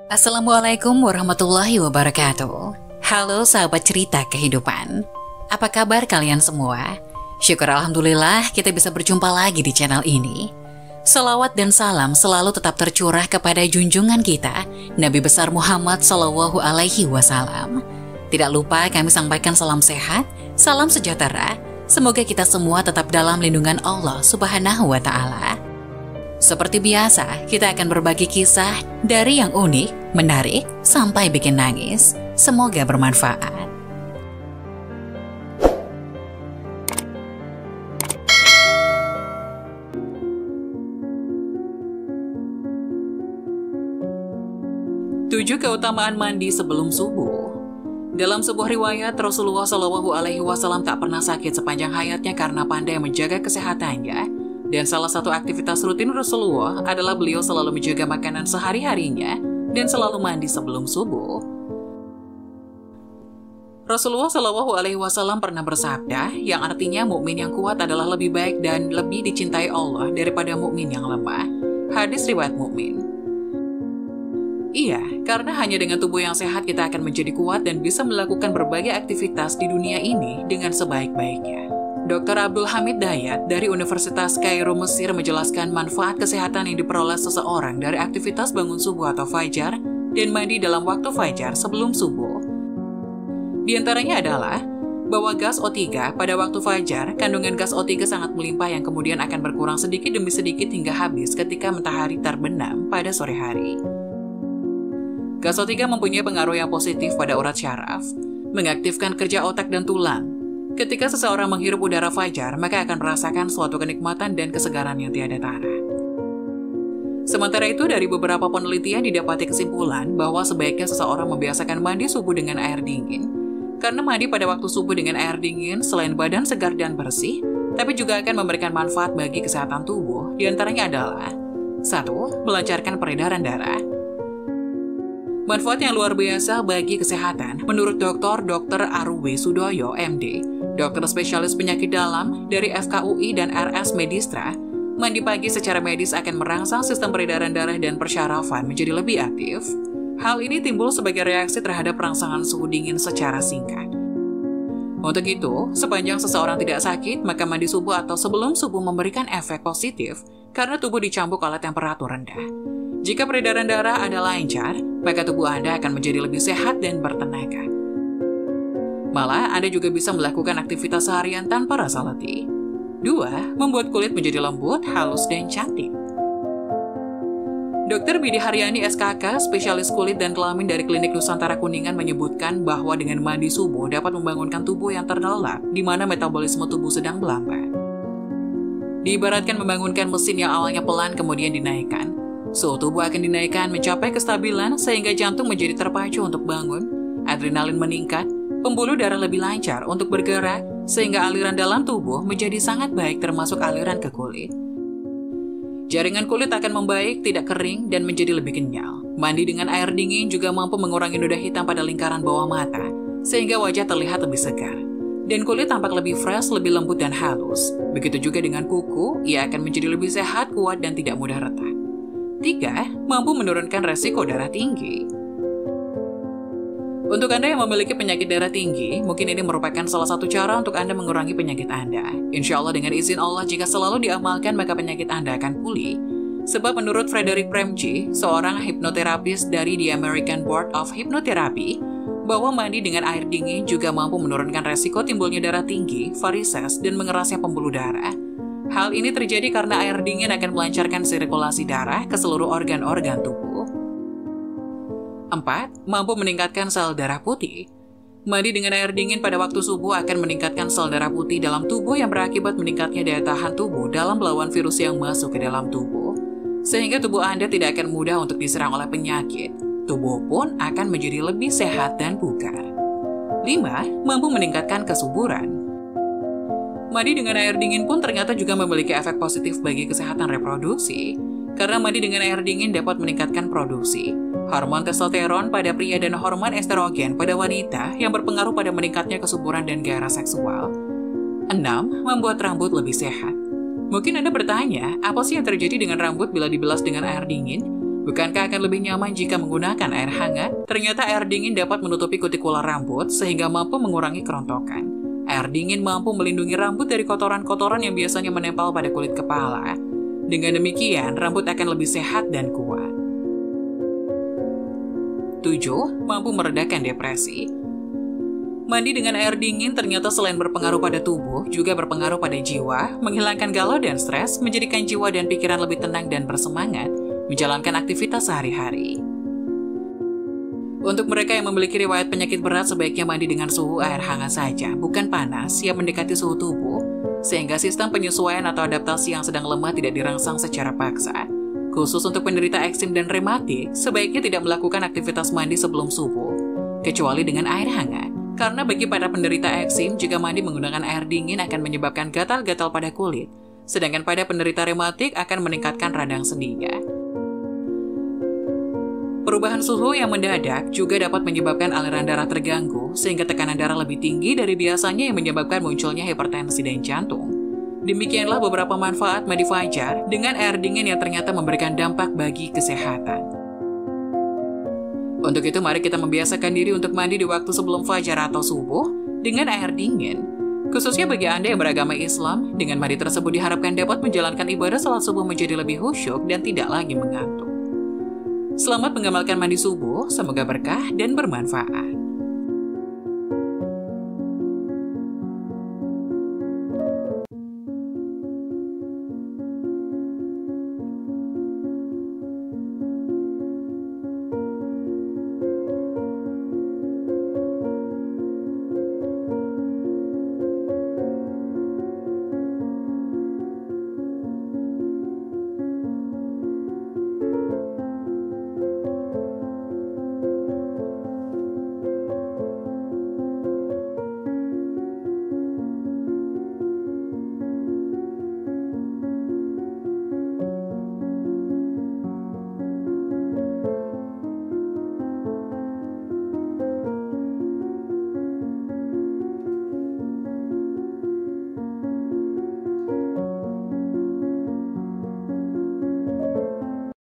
Assalamualaikum warahmatullahi wabarakatuh. Halo sahabat cerita kehidupan. Apa kabar kalian semua? Syukur Alhamdulillah kita bisa berjumpa lagi di channel ini. Salawat dan salam selalu tetap tercurah kepada junjungan kita, Nabi besar Muhammad Sallallahu Alaihi Wasallam. Tidak lupa kami sampaikan salam sehat, salam sejahtera. Semoga kita semua tetap dalam lindungan Allah Subhanahu wa Ta'ala. Seperti biasa, kita akan berbagi kisah dari yang unik, menarik, sampai bikin nangis. Semoga bermanfaat. Tujuh keutamaan mandi sebelum subuh. Dalam sebuah riwayat, Rasulullah Shallallahu Alaihi Wasallam tak pernah sakit sepanjang hayatnya karena pandai menjaga kesehatannya. Dan salah satu aktivitas rutin Rasulullah adalah beliau selalu menjaga makanan sehari-harinya dan selalu mandi sebelum subuh. Rasulullah Shallallahu Alaihi Wasallam pernah bersabda, yang artinya mukmin yang kuat adalah lebih baik dan lebih dicintai Allah daripada mukmin yang lemah. Hadis riwayat Mukmin. Iya, karena hanya dengan tubuh yang sehat kita akan menjadi kuat dan bisa melakukan berbagai aktivitas di dunia ini dengan sebaik-baiknya. Dr. Abdul Hamid Dayat dari Universitas Kairo, Mesir menjelaskan manfaat kesehatan yang diperoleh seseorang dari aktivitas bangun subuh atau fajar dan mandi dalam waktu fajar sebelum subuh. Di antaranya adalah bahwa gas O3 pada waktu fajar, kandungan gas O3 sangat melimpah yang kemudian akan berkurang sedikit demi sedikit hingga habis ketika matahari terbenam pada sore hari. Gas O3 mempunyai pengaruh yang positif pada urat syaraf, mengaktifkan kerja otak dan tulang. Ketika seseorang menghirup udara fajar, maka akan merasakan suatu kenikmatan dan kesegaran yang tiada tara. Sementara itu, dari beberapa penelitian didapati kesimpulan bahwa sebaiknya seseorang membiasakan mandi subuh dengan air dingin. Karena mandi pada waktu subuh dengan air dingin, selain badan segar dan bersih, tapi juga akan memberikan manfaat bagi kesehatan tubuh. Di antaranya adalah 1. Melancarkan peredaran darah. Manfaat yang luar biasa bagi kesehatan, menurut Dr. Aruwe Sudoyo, MD, dokter spesialis penyakit dalam dari FKUI dan RS Medistra, mandi pagi secara medis akan merangsang sistem peredaran darah dan persyarafan menjadi lebih aktif. Hal ini timbul sebagai reaksi terhadap rangsangan suhu dingin secara singkat. Untuk itu, sepanjang seseorang tidak sakit, maka mandi subuh atau sebelum subuh memberikan efek positif karena tubuh dicambuk oleh temperatur rendah. Jika peredaran darah Anda lancar, maka tubuh Anda akan menjadi lebih sehat dan bertenaga. Malah, Anda juga bisa melakukan aktivitas seharian tanpa rasa letih. 2. Membuat kulit menjadi lembut, halus, dan cantik. Dr. Bidi Haryani SKK, spesialis kulit dan kelamin dari Klinik Nusantara Kuningan menyebutkan bahwa dengan mandi subuh dapat membangunkan tubuh yang terlelap di mana metabolisme tubuh sedang melambat. Diibaratkan membangunkan mesin yang awalnya pelan kemudian dinaikkan. Suhu tubuh akan dinaikkan mencapai kestabilan sehingga jantung menjadi terpacu untuk bangun, adrenalin meningkat, pembuluh darah lebih lancar untuk bergerak, sehingga aliran dalam tubuh menjadi sangat baik termasuk aliran ke kulit. Jaringan kulit akan membaik, tidak kering, dan menjadi lebih kenyal. Mandi dengan air dingin juga mampu mengurangi noda hitam pada lingkaran bawah mata, sehingga wajah terlihat lebih segar. Dan kulit tampak lebih fresh, lebih lembut dan halus. Begitu juga dengan kuku, ia akan menjadi lebih sehat, kuat, dan tidak mudah retak. 3. Mampu menurunkan resiko darah tinggi. Untuk Anda yang memiliki penyakit darah tinggi, mungkin ini merupakan salah satu cara untuk Anda mengurangi penyakit Anda. Insya Allah dengan izin Allah, jika selalu diamalkan, maka penyakit Anda akan pulih. Sebab menurut Frederick Premji, seorang hipnoterapis dari The American Board of Hypnotherapy, bahwa mandi dengan air dingin juga mampu menurunkan resiko timbulnya darah tinggi, varises, dan mengerasnya pembuluh darah. Hal ini terjadi karena air dingin akan melancarkan sirkulasi darah ke seluruh organ-organ tubuh. 4. Mampu meningkatkan sel darah putih. Mandi dengan air dingin pada waktu subuh akan meningkatkan sel darah putih dalam tubuh yang berakibat meningkatnya daya tahan tubuh dalam melawan virus yang masuk ke dalam tubuh. Sehingga tubuh Anda tidak akan mudah untuk diserang oleh penyakit. Tubuh pun akan menjadi lebih sehat dan bugar. 5. Mampu meningkatkan kesuburan. Mandi dengan air dingin pun ternyata juga memiliki efek positif bagi kesehatan reproduksi. Karena mandi dengan air dingin dapat meningkatkan produksi hormon testosteron pada pria dan hormon estrogen pada wanita yang berpengaruh pada meningkatnya kesuburan dan gairah seksual. 6. Membuat rambut lebih sehat. Mungkin Anda bertanya, apa sih yang terjadi dengan rambut bila dibilas dengan air dingin? Bukankah akan lebih nyaman jika menggunakan air hangat? Ternyata air dingin dapat menutupi kutikular rambut sehingga mampu mengurangi kerontokan. Air dingin mampu melindungi rambut dari kotoran-kotoran yang biasanya menempel pada kulit kepala. Dengan demikian, rambut akan lebih sehat dan kuat. 7. Mampu meredakan depresi. Mandi dengan air dingin ternyata selain berpengaruh pada tubuh, juga berpengaruh pada jiwa, menghilangkan galau dan stres, menjadikan jiwa dan pikiran lebih tenang dan bersemangat, menjalankan aktivitas sehari-hari. Untuk mereka yang memiliki riwayat penyakit berat, sebaiknya mandi dengan suhu air hangat saja, bukan panas, yang mendekati suhu tubuh, sehingga sistem penyesuaian atau adaptasi yang sedang lemah tidak dirangsang secara paksa. Khusus untuk penderita eksim dan rematik, sebaiknya tidak melakukan aktivitas mandi sebelum subuh, kecuali dengan air hangat. Karena bagi para penderita eksim, jika mandi menggunakan air dingin akan menyebabkan gatal-gatal pada kulit, sedangkan pada penderita rematik akan meningkatkan radang sendinya. Perubahan suhu yang mendadak juga dapat menyebabkan aliran darah terganggu, sehingga tekanan darah lebih tinggi dari biasanya yang menyebabkan munculnya hipertensi dan jantung. Demikianlah beberapa manfaat mandi fajar dengan air dingin yang ternyata memberikan dampak bagi kesehatan. Untuk itu, mari kita membiasakan diri untuk mandi di waktu sebelum fajar atau subuh dengan air dingin. Khususnya bagi Anda yang beragama Islam, dengan mandi tersebut diharapkan dapat menjalankan ibadah salat subuh menjadi lebih khusyuk dan tidak lagi mengantuk. Selamat mengamalkan mandi subuh, semoga berkah dan bermanfaat.